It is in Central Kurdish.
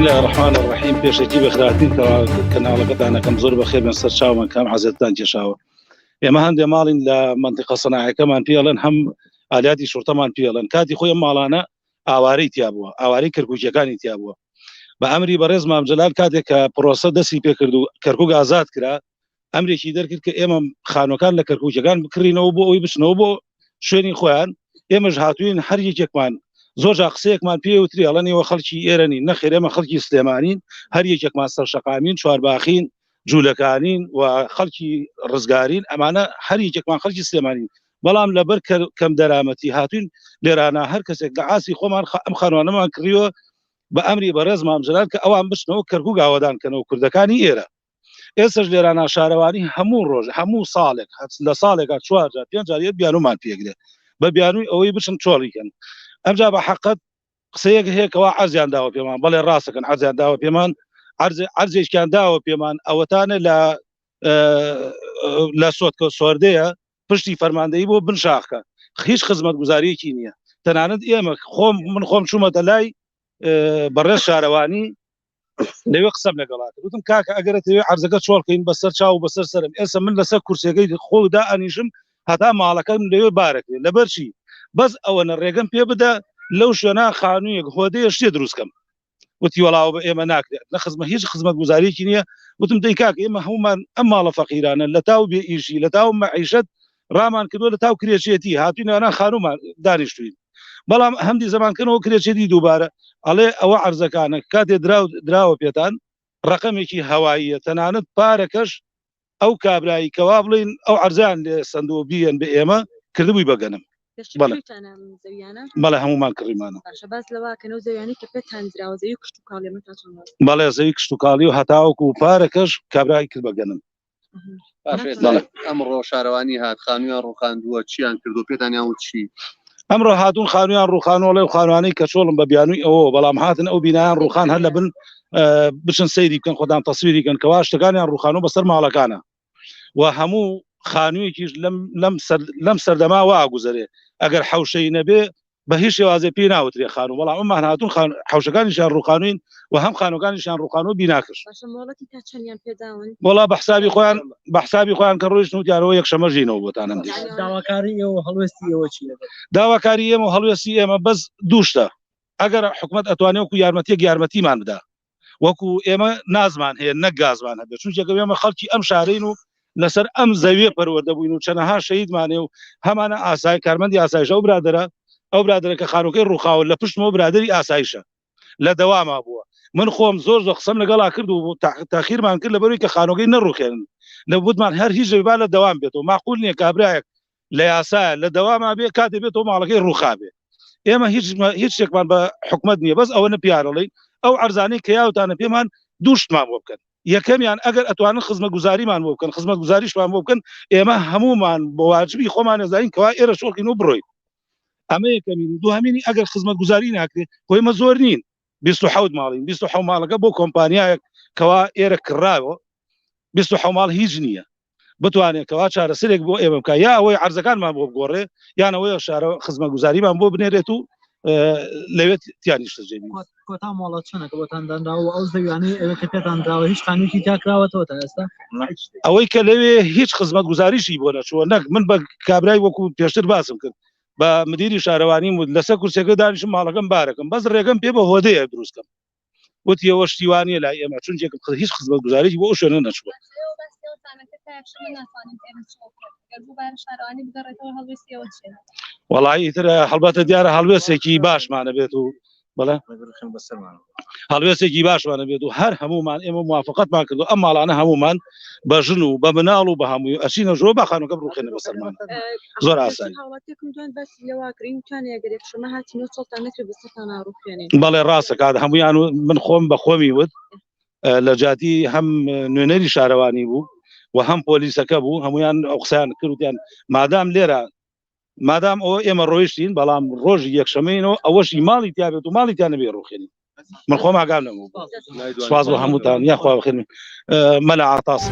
الله الرحمن الرحیم پێشەکی بەخراوەتینەوە کەناڵەکەتانە کەم زۆر بەخێر بن سەر چاومان کام حەزەتتان کێشاوە. ئێمە هەندێک ماڵین لە منتیقە سەناعیەکەمان پێڵێن هەم ئالیاتی شورتەمان پێڵێن کاتی خۆی ماڵانە ئاوارەی تیا بووە، ئاوارەی کەرکووکیەکانی تیا بووە. بە ئەمری بەڕێز مام جەلال کاتێک کە پرۆسە دەستی پێکرد و کەرکووک ئازاد کرا، ئەمرێکی دەرکرد کە ئێمە خانووەکان لە کەرکووکیەکان بکڕینەوە بۆ ئەوی بچنەوە بۆ شوێنی خۆیان. ئێمەش هاتوین هەر یەکێکمان زۆر قسەیەکمان پێوتری ئەڵەنەوە خەڵکی ئێرەنی نەخێر ئێمە خەڵکی سلێمانین، هەر یەکێکمان سەرشەقامین، چوارباخین، جوولەکانین و خەڵکی ڕزگارین، ئەمانە هەر یەکێکمان خەڵکی سلێمانین. بەڵام لەبەر کەم دەرامەتی هاتوین لێرانە هەر کەسێک لە عاسی خۆمان ئەم خانوانەمان کڕیوە بە ئەمری بەڕێز مام جەلال کە ئەوان بچنەوە کەرکووک ئاوادانکەنەوە کوردەکانی ئێرە. ئێستش لێرانە شارەوانی هەموو ڕۆژ هەموو ساڵێک لە ساڵێکا 4 جار 5 جار بیانومان پێگرێت بە بیانووی ئەوەی بچن چۆڵیکەن. ئەمجا بە حقت قسەیەک هەیەکەوە عەرزیان داوە پێمان، بەڵێ ڕاستەکەن عەرزیان داوە پێمان، عەرزێکیان داوە پێمان ئەوەتانە لە سۆتکە سۆردەیە پشتی فەرماندەیی بۆ بنشاخکە، هیچ خزمەت گوزاریەکی نییە. تەنانەت ئێمە من خۆم چوومەتە لای بەڕێز شارەوانی لەوێ قسەم لەگەڵات وتم کاکە ئەگەرەوێ عەرزەکە چۆڵکەین بەسەر چاو و بەسەر سەرم، ئێستا من لەسەر کورسەکەی خۆدا ئەنیشم هەتا ماڵەکەم لەوێ بارەکرێ لەبەرچی بەس ئەوەنە ڕێگەم پێ بدە لەو شوێنە خانوویەک هۆدەیە شتێ دروستکەم. وتی وەڵاو بە ئێمە ناکرێت نە خزمە هیچ خزمەت گوزاریەکی نییە. وتم دەی کاکە ئێمە هەمومان ئەم ماڵە فەقیرانە لە تاو بێ ئیشی لە تاو مەعیشەت ڕامان کردووە لە تاو کرێچێتی هاتوینەوە خانوومان دانیشتوین، بەڵام هەمدی زەمانکردنەوە کرێچێتی دووبارە ئەڵێ ئەوە عەرزەکانە کاتێ دراوە پێتان ڕقەمێکی هەواییە، تەنانەت پارەکەش ئەو کابرایی کەوا بڵین ئەو عەرزیان لێ سندوە بیەن بە ئێمە کردبووی بەگەنم. بەڵێ هەمومان کڕیمانە بەڵێ زەوی کشت و کاڵی و هەتاوەکو و پارەکەش کابرای کرد بەگەنم. ئەمڕۆ شارەوانی هات خانوویان ڕوخاندووە چیان کردو پێتان یاوت چی؟ ئەمڕۆ هاتوون خانوویان ڕوخانەوە لەو خانوانەی کە چۆڵم بە بیانووی ئەوە، بەڵام هاتن ئەو بینایان ڕوخان هەر لە بن بچن سەیری بکەن خۆدان تەسویری کەن کەوا شتەکانیان ڕوخانەوە بەسەر ماڵەکانە و هەموو خانوویەکیش لەم سەردەما وا گوزەرێ ئەگەر حەوشەی نەبێ بە هیچ شێوازێ پێی ناوترێ خانوو، بەڵام ئەممان هاتوون حەوشەکانیشیان ڕوخانوین و هەم خانووەکانیشیان ڕوخانەوە بیناکرد. وەڵا بە حسابی خۆیان کە ڕۆیشتن وتیانەوە یەکشەمە ژینەوە بۆتانم دی. داواکاری ئێوە هەڵوێستی ئێوە چیە؟ داواکاری ئێمە و هەڵوێستی ئێمە بەس دووشتە. ئەگەر حکومەت ئەتوانێت وەکو یارمەتیمان بدا، وەکو ئێمە نازمان هەیە نەک گازمان هەبێت، چونکە ئێمە خەڵکی ئەم شارەین و لەسەر ئەم زەویە پەروەردە بووین و چەنەها شەهیدمانێ و هەمانە ئاسای کارمەندی ئاسایشە. ئەو برادرە کە خانووەکەی ڕوخاوە لە پشتمەوە برادری ئاسایشە لە دەواما بووە. من خۆم زۆر قسەم لەگەڵا کرد و تاخیرمان کرد لەبەروی کە خانووەکەی نەڕوخێنن، لە بوتمان هەر هیچ ژەویبا لە دەوام بێتەوە، ماقول نییە کابرایەک لە یاسایە لە دەواما بێ کاتێ بێتەوە ماڵەکەی ڕوخابێ. ئێمە هیچ شتێکمان بە حکومەت نییە، بەس ئەوە نەپیارەڵی ئەو عەرزانەی کە یاوتانە پێمان دووشتمان بۆ بکەن. یەکەمیان ئەگەر ئەتوانن خزمەت گوزاریمان بۆ بکەن، خزمەت گوزاریشمان بۆ بکەن، ئێمە هەمومان بە واجبی خۆمان نەزانین کەوا ئێرە شۆڵکین و بڕۆین. ئەمە یەکەمینی. دووهەمینی ئەگەر خزمەت گوزاری ناکرێت خۆی مە زۆر نین 27 ماڵین 27 ماڵەکە بۆ کۆمپانیایەک کەوا ئێرە کراوە 27 ماڵ هیچ نییە بتوانێت کەوا چارەسەرێک بۆ ئێمە بکە، یا ئەوەی عەرزەکانمان بۆ بگۆڕێ یان ئەوەی شارە خزمەت گوزاریمان بۆ بنێرێت و لەوێت تیانیشتەجێبی. کۆتا ماڵات چۆنەکە بۆتان دانراوە ئەو زەویانەی ئێوە کە پێتان دراوە هیچ خانوویەکی تاکراوەتەوە تا ئێستا؟ ئەوەی کە لەوێ هیچ خزمەت گوزاریشی بۆ نەچووە. نەک من بە کابرای وەکو پێشتر باسم کرد بە مدیری شارەوانی لەسەر کورسەکە دانیشم ماڵەکەم بارەکەم، بەس ڕێگەم پێ بە هۆدەیە دروستکەم. وتی ئەوە شتیوانیە لای ئێمە چونکە هیچ خزمەت گوزاریی بۆ ئەو شوێنە نەچووە. وەڵای ئیتر هەڵبەتە دیارە هەڵوێستێکی باشمانە بێت و بەڵێ هەڵوێستێکی باشمانە بێت و هەر هەمومان ئێمە موافقەتمان کردو ئەم ماڵانە هەمومان بە ژن و بە مناڵ و بە هەمووی ئەچینە ژۆ بە خانووەکە بڕوخێنە بەسەرمان. زۆر ئاسایی. بەڵێ ڕاستە کات هەمویان من خۆم بە خۆمی وت لە جاتی هەم نوێنەری شارەوانی بوو و هەم پۆلیسەکە بوو، هەمویان ئەو قسەیان کردیان مادام لێرە مادام ئەوە ئێمە ڕۆیشتین بەڵام ڕۆژی یەکشەمەینەوە ئەوەشی ماڵی تیابێت و ماڵی تیان نەبێ ڕوخێنین. من خۆم ئاگام نەبوو. سواز بۆ هەمووتان یاخوا بخێن مەلا عاتاس.